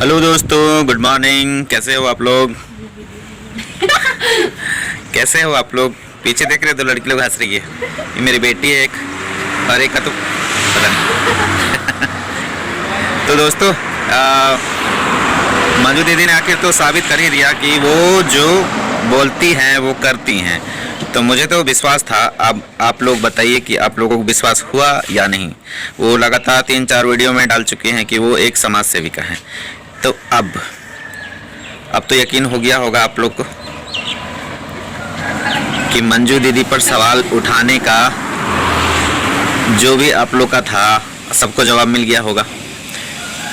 Hello दोस्तों, good morning. कैसे हो आप लोग? कैसे हो आप लोग? पीछे देख रहे हो, 2 लड़की लोग हंस रही है। ये मेरी बेटी है एक, और एक का तो पता नहीं। तो दोस्तों, मंजू दीदी ने आखिर तो साबित कर ही दिया कि वो जो बोलती हैं वो करती हैं। तो मुझे तो विश्वास था। अब आप लोग बताइए कि आप लोगों को विश्वास हुआ या नहीं। वो लगातार 3-4 वीडियो में डाल चुके हैं कि वो एक समाज सेविका हैं। तो अब तो यकीन हो गया होगा आप लोग को कि मंजू दीदी पर सवाल उठाने का जो भी आप लोग का था, सबको जवाब मिल गया होगा।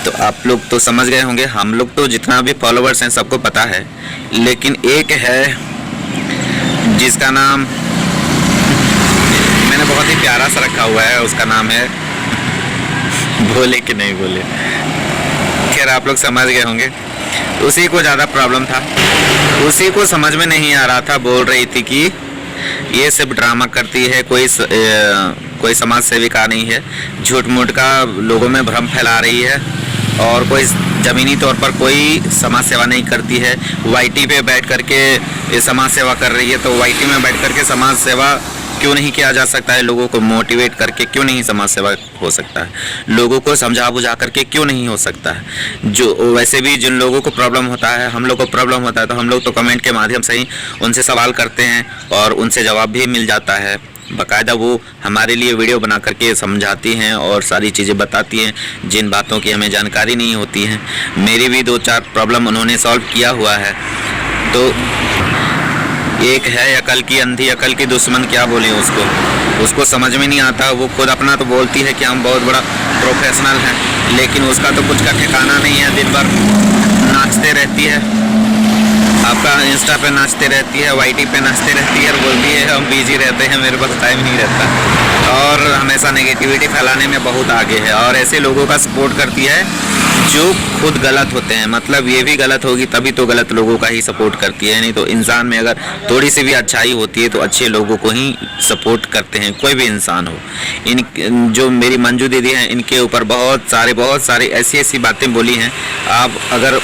तो आप लोग तो समझ गए होंगे। हम लोग तो जितना भी फॉलोवर्स हैं सबको पता है, लेकिन एक है जिसका नाम मैंने बहुत ही प्यारा सा रखा हुआ है। उसका नाम है, बोले कि नहीं बोले, खैर आप लोग समझ गए होंगे। उसी को ज़्यादा प्रॉब्लम था, उसी को समझ में नहीं आ रहा था। बोल रही थी कि ये सब ड्रामा करती है, कोई समाज सेविका नहीं है, झूठ मूठ का लोगों में भ्रम फैला रही है, और कोई ज़मीनी तौर पर कोई समाज सेवा नहीं करती है। वाईटी पे बैठ करके ये समाज सेवा कर रही है, तो वाईटी में बैठ करके समाज सेवा क्यों नहीं किया जा सकता है? लोगों को मोटिवेट करके क्यों नहीं समाज सेवा हो सकता है? लोगों को समझा बुझा करके क्यों नहीं हो सकता है? जो वैसे भी जिन लोगों को प्रॉब्लम होता है, हम लोग को प्रॉब्लम होता है, तो हम लोग तो कमेंट के माध्यम से ही उनसे सवाल करते हैं और उनसे जवाब भी मिल जाता है। बाकायदा वो हमारे लिए वीडियो बना करके समझाती हैं और सारी चीज़ें बताती हैं जिन बातों की हमें जानकारी नहीं होती हैं। मेरी भी 2-4 प्रॉब्लम उन्होंने सॉल्व किया हुआ है। तो एक है अकल की अंधी, अकल की दुश्मन, क्या बोले उसको समझ में नहीं आता। वो खुद अपना तो बोलती है कि हम बहुत बड़ा प्रोफेशनल हैं, लेकिन उसका तो कुछ का ठिकाना नहीं है। दिन भर नाचते रहती है, आपका इंस्टा पे नाचते रहती है, वाईटी पे नाचते रहती है और बोलती है हम बिजी रहते हैं, मेरे पास टाइम नहीं रहता, और हमेशा नेगेटिविटी फैलाने में बहुत आगे है। और ऐसे लोगों का सपोर्ट करती है जो खुद गलत होते हैं। मतलब ये भी गलत होगी तभी तो गलत लोगों का ही सपोर्ट करती है, नहीं तो इंसान में अगर थोड़ी सी भी अच्छाई होती है तो अच्छे लोगों को ही सपोर्ट करते हैं, कोई भी इंसान हो। इन जो मेरी मंजू दीदी हैं, इनके ऊपर बहुत सारे ऐसी बातें बोली हैं। आप अगर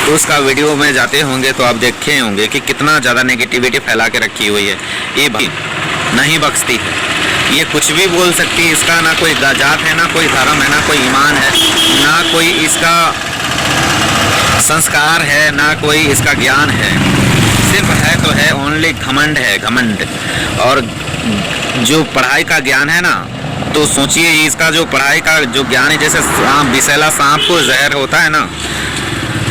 उसका वीडियो में जाते होंगे तो आप देखे होंगे कि कितना ज़्यादा नेगेटिविटी फैला के रखी हुई है। ये भी नहीं बख्शती है, ये कुछ भी बोल सकती है। इसका ना कोई जात है, ना कोई धर्म है, ना कोई ईमान है, ना कोई इसका संस्कार है, ना कोई इसका ज्ञान है। सिर्फ है तो है ओनली घमंड है, घमंड। और जो पढ़ाई का ज्ञान है ना, तो सोचिए इसका जो पढ़ाई का जो ज्ञान है, जैसे विषैला सांप को जहर होता है ना,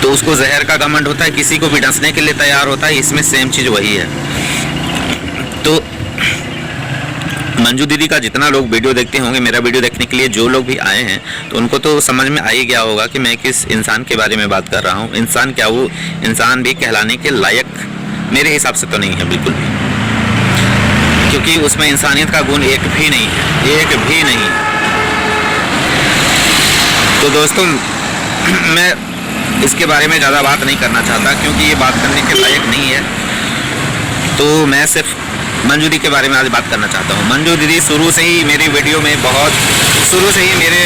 तो उसको जहर का घमंड होता है, किसी को भी डसने के लिए तैयार होता है। इसमें सेम चीज़ वही है। तो मंजू दीदी का जितना लोग वीडियो देखते होंगे, मेरा वीडियो देखने के लिए जो लोग भी आए हैं, तो उनको तो समझ में आ ही गया होगा कि मैं किस इंसान के बारे में बात कर रहा हूँ। इंसान क्या, वो इंसान भी कहलाने के लायक मेरे हिसाब से तो नहीं है बिल्कुल भी, क्योंकि उसमें इंसानियत का गुण एक भी नहीं है, एक भी नहीं। तो दोस्तों, मैं इसके बारे में ज़्यादा बात नहीं करना चाहता, क्योंकि ये बात करने के लायक नहीं है। तो मैं सिर्फ मंजू दीदी के बारे में आज बात करना चाहता हूँ। मंजू दीदी शुरू से ही मेरी वीडियो में शुरू से ही मेरे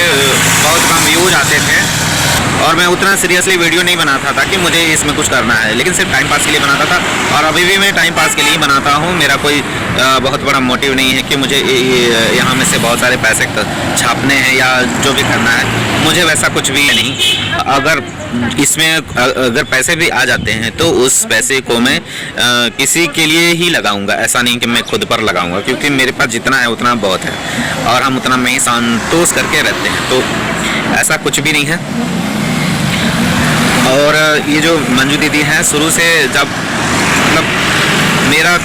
बहुत कम व्यूज आते थे, और मैं उतना सीरियसली वीडियो नहीं बनाता था कि मुझे इसमें कुछ करना है, लेकिन सिर्फ टाइम पास के लिए बनाता था। और अभी भी मैं टाइम पास के लिए बनाता हूँ। मेरा कोई बहुत बड़ा मोटिव नहीं है कि मुझे यहाँ में से बहुत सारे पैसे छापने हैं या जो भी करना है, मुझे वैसा कुछ भी नहीं। अगर इसमें अगर पैसे भी आ जाते हैं तो उस पैसे को मैं किसी के लिए ही लगाऊंगा, ऐसा नहीं कि मैं खुद पर लगाऊंगा, क्योंकि मेरे पास जितना है उतना बहुत है और हम उतना में ही संतोष करके रहते हैं। तो ऐसा कुछ भी नहीं है। और ये जो मंजू दीदी हैं, शुरू से जब मतलब मेरा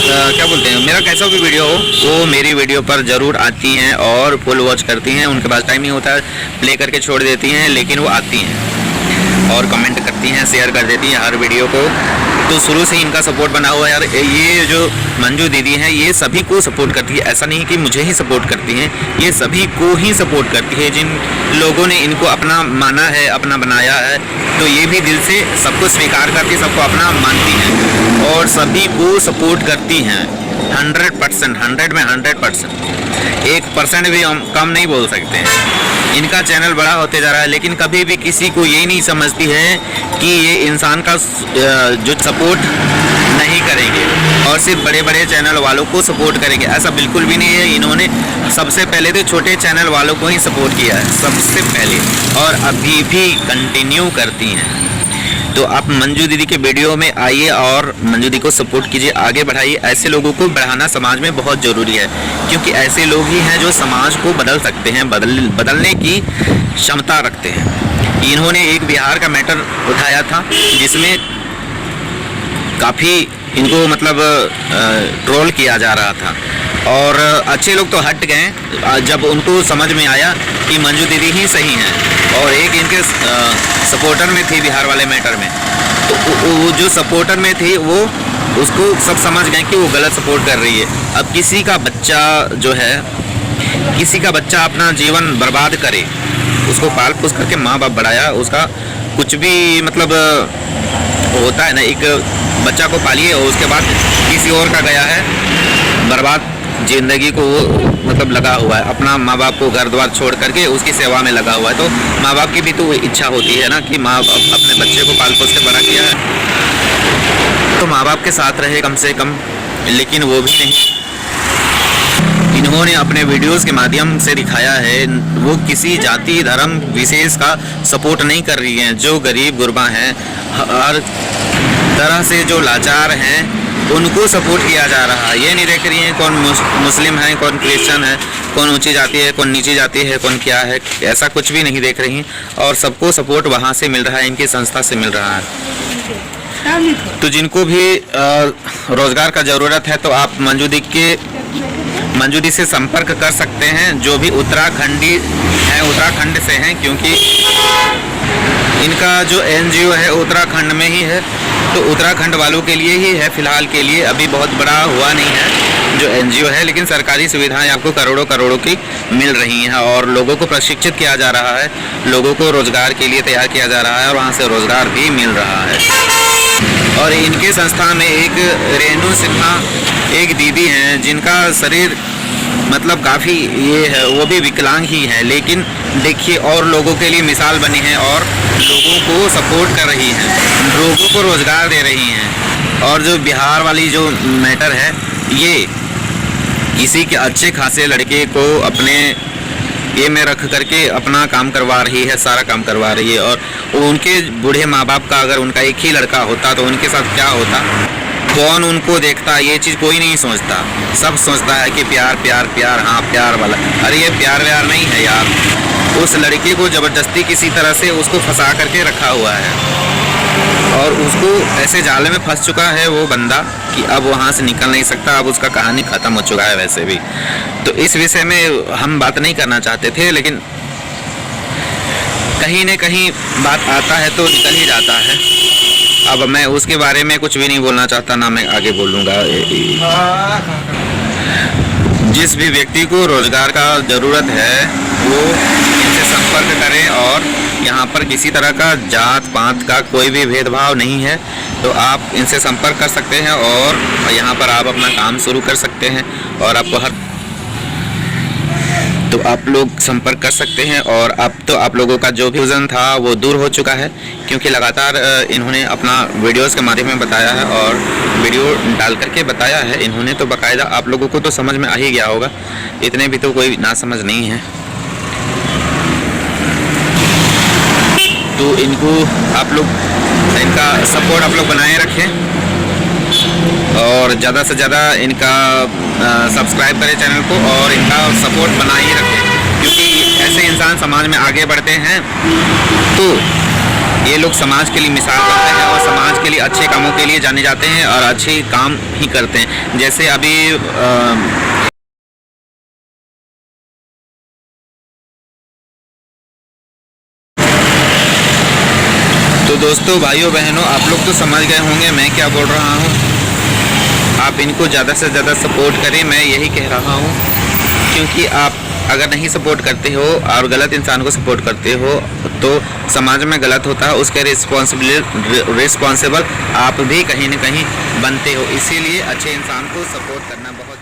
क्या बोलते हैं, मेरा कैसा भी वीडियो हो, वो मेरी वीडियो पर ज़रूर आती हैं और फुल वॉच करती हैं। उनके पास टाइम नहीं होता है, प्ले करके छोड़ देती हैं, लेकिन वो आती हैं और कमेंट करती हैं, शेयर कर देती हैं हर वीडियो को। तो शुरू से ही इनका सपोर्ट बना हुआ है यार। ये जो मंजू दीदी हैं, ये सभी को सपोर्ट करती है। ऐसा नहीं कि मुझे ही सपोर्ट करती हैं, ये सभी को ही सपोर्ट करती है। जिन लोगों ने इनको अपना माना है, अपना बनाया है, तो ये भी दिल से सबको स्वीकार करती, सबको अपना मानती हैं और सभी को सपोर्ट करती हैं 100%, 100 में 100%, 1% भी हम कम नहीं बोल सकते हैं। इनका चैनल बड़ा होते जा रहा है, लेकिन कभी भी किसी को ये नहीं समझती है कि ये इंसान का जो सपोर्ट नहीं करेंगे और सिर्फ बड़े बड़े चैनल वालों को सपोर्ट करेंगे। ऐसा बिल्कुल भी नहीं है। इन्होंने सबसे पहले तो छोटे चैनल वालों को ही सपोर्ट किया है सबसे पहले, और अभी भी कंटिन्यू करती हैं। तो आप मंजू दीदी के वीडियो में आइए और मंजू दीदी को सपोर्ट कीजिए, आगे बढ़ाइए। ऐसे लोगों को बढ़ाना समाज में बहुत ज़रूरी है, क्योंकि ऐसे लोग ही हैं जो समाज को बदल सकते हैं, बदलने की क्षमता रखते हैं। इन्होंने एक बिहार का मैटर उठाया था जिसमें काफ़ी इनको मतलब ट्रोल किया जा रहा था, और अच्छे लोग तो हट गए जब उनको समझ में आया कि मंजू दीदी ही सही हैं। और एक इनके सपोर्टर में थी बिहार वाले मैटर में, तो वो जो सपोर्टर में थी वो उसको सब समझ गए कि वो गलत सपोर्ट कर रही है। अब किसी का बच्चा जो है, किसी का बच्चा अपना जीवन बर्बाद करे, उसको पाल पोस करके माँ बाप बढ़ाया, उसका कुछ भी मतलब होता है ना, एक बच्चा को पालिए और उसके बाद किसी और का गया है, बर्बाद जिंदगी को वो मतलब लगा हुआ है, अपना माँ बाप को घर द्वार छोड़ करके उसकी सेवा में लगा हुआ है। तो माँ बाप की भी तो इच्छा होती है ना कि माँ बाप अपने बच्चे को पाल पोस के बड़ा किया है तो माँ बाप के साथ रहे कम से कम, लेकिन वो भी नहीं। इन्होंने अपने वीडियोस के माध्यम से दिखाया है वो किसी जाति धर्म विशेष का सपोर्ट नहीं कर रही हैं। जो गरीब गुरबा हैं, हर तरह से जो लाचार हैं, उनको सपोर्ट किया जा रहा है। ये नहीं देख रही हैं कौन मुस्लिम है, कौन क्रिश्चियन है, कौन ऊंची जाति है, कौन नीची जाति है, कौन क्या है, ऐसा कुछ भी नहीं देख रही हैं। और सबको सपोर्ट वहाँ से मिल रहा है, इनकी संस्था से मिल रहा है। तो जिनको भी रोज़गार का ज़रूरत है तो आप मंजू दी से संपर्क कर सकते हैं, जो भी उत्तराखंडी हैं, उत्तराखंड से हैं, क्योंकि इनका जो एनजीओ है उत्तराखंड में ही है, तो उत्तराखंड वालों के लिए ही है फिलहाल के लिए। अभी बहुत बड़ा हुआ नहीं है जो एनजीओ है, लेकिन सरकारी सुविधाएं आपको करोड़ों करोड़ों की मिल रही हैं और लोगों को प्रशिक्षित किया जा रहा है, लोगों को रोजगार के लिए तैयार किया जा रहा है और वहाँ से रोजगार भी मिल रहा है। और इनके संस्था में एक रेणु सिन्हा एक दीदी हैं जिनका शरीर मतलब काफ़ी ये है, वो भी विकलांग ही है, लेकिन देखिए और लोगों के लिए मिसाल बनी है और लोगों को सपोर्ट कर रही हैं, लोगों को रोज़गार दे रही हैं। और जो बिहार वाली जो मैटर है, ये किसी के अच्छे खासे लड़के को अपने ये में रख करके अपना काम करवा रही है, सारा काम करवा रही है। और उनके बूढ़े माँ बाप का अगर उनका एक ही लड़का होता तो उनके साथ क्या होता, कौन उनको देखता, ये चीज़ कोई नहीं सोचता। सब सोचता है कि प्यार प्यार प्यार, हाँ प्यार वाला। अरे ये प्यार व्यार नहीं है यार, उस लड़के को ज़बरदस्ती किसी तरह से उसको फंसा करके रखा हुआ है और उसको ऐसे जाले में फंस चुका है वो बंदा कि अब वहाँ से निकल नहीं सकता। अब उसका कहानी ख़त्म हो चुका है वैसे भी। तो इस विषय में हम बात नहीं करना चाहते थे, लेकिन कहीं न कहीं बात आता है तो निकल ही जाता है। अब मैं उसके बारे में कुछ भी नहीं बोलना चाहता, ना मैं आगे बोलूँगा। जिस भी व्यक्ति को रोज़गार का ज़रूरत है वो इनसे संपर्क करें, और यहाँ पर किसी तरह का जात पात का कोई भी भेदभाव नहीं है। तो आप इनसे संपर्क कर सकते हैं और यहाँ पर आप अपना काम शुरू कर सकते हैं और आपको तो आप लोग संपर्क कर सकते हैं। और अब तो आप लोगों का जो भी वजन था वो दूर हो चुका है, क्योंकि लगातार इन्होंने अपना वीडियोस के माध्यम में बताया है और वीडियो डाल करके बताया है इन्होंने, तो बाकायदा आप लोगों को तो समझ में आ ही गया होगा, इतने भी तो कोई ना समझ नहीं है। तो इनको आप लोग इनका सपोर्ट आप लोग बनाए रखें और ज़्यादा से ज़्यादा इनका सब्सक्राइब करें चैनल को और इनका सपोर्ट बना ही रखें, क्योंकि ऐसे इंसान समाज में आगे बढ़ते हैं तो ये लोग समाज के लिए मिसाल बनते हैं और समाज के लिए अच्छे कामों के लिए जाने जाते हैं और अच्छे काम ही करते हैं। जैसे अभी तो दोस्तों भाइयों बहनों, आप लोग तो समझ गए होंगे मैं क्या बोल रहा हूँ। आप इनको ज़्यादा से ज़्यादा सपोर्ट करें, मैं यही कह रहा हूँ, क्योंकि आप अगर नहीं सपोर्ट करते हो और गलत इंसान को सपोर्ट करते हो तो समाज में गलत होता है, उसके रिस्पॉन्सिबल आप भी कहीं न कहीं बनते हो। इसीलिए अच्छे इंसान को सपोर्ट करना बहुत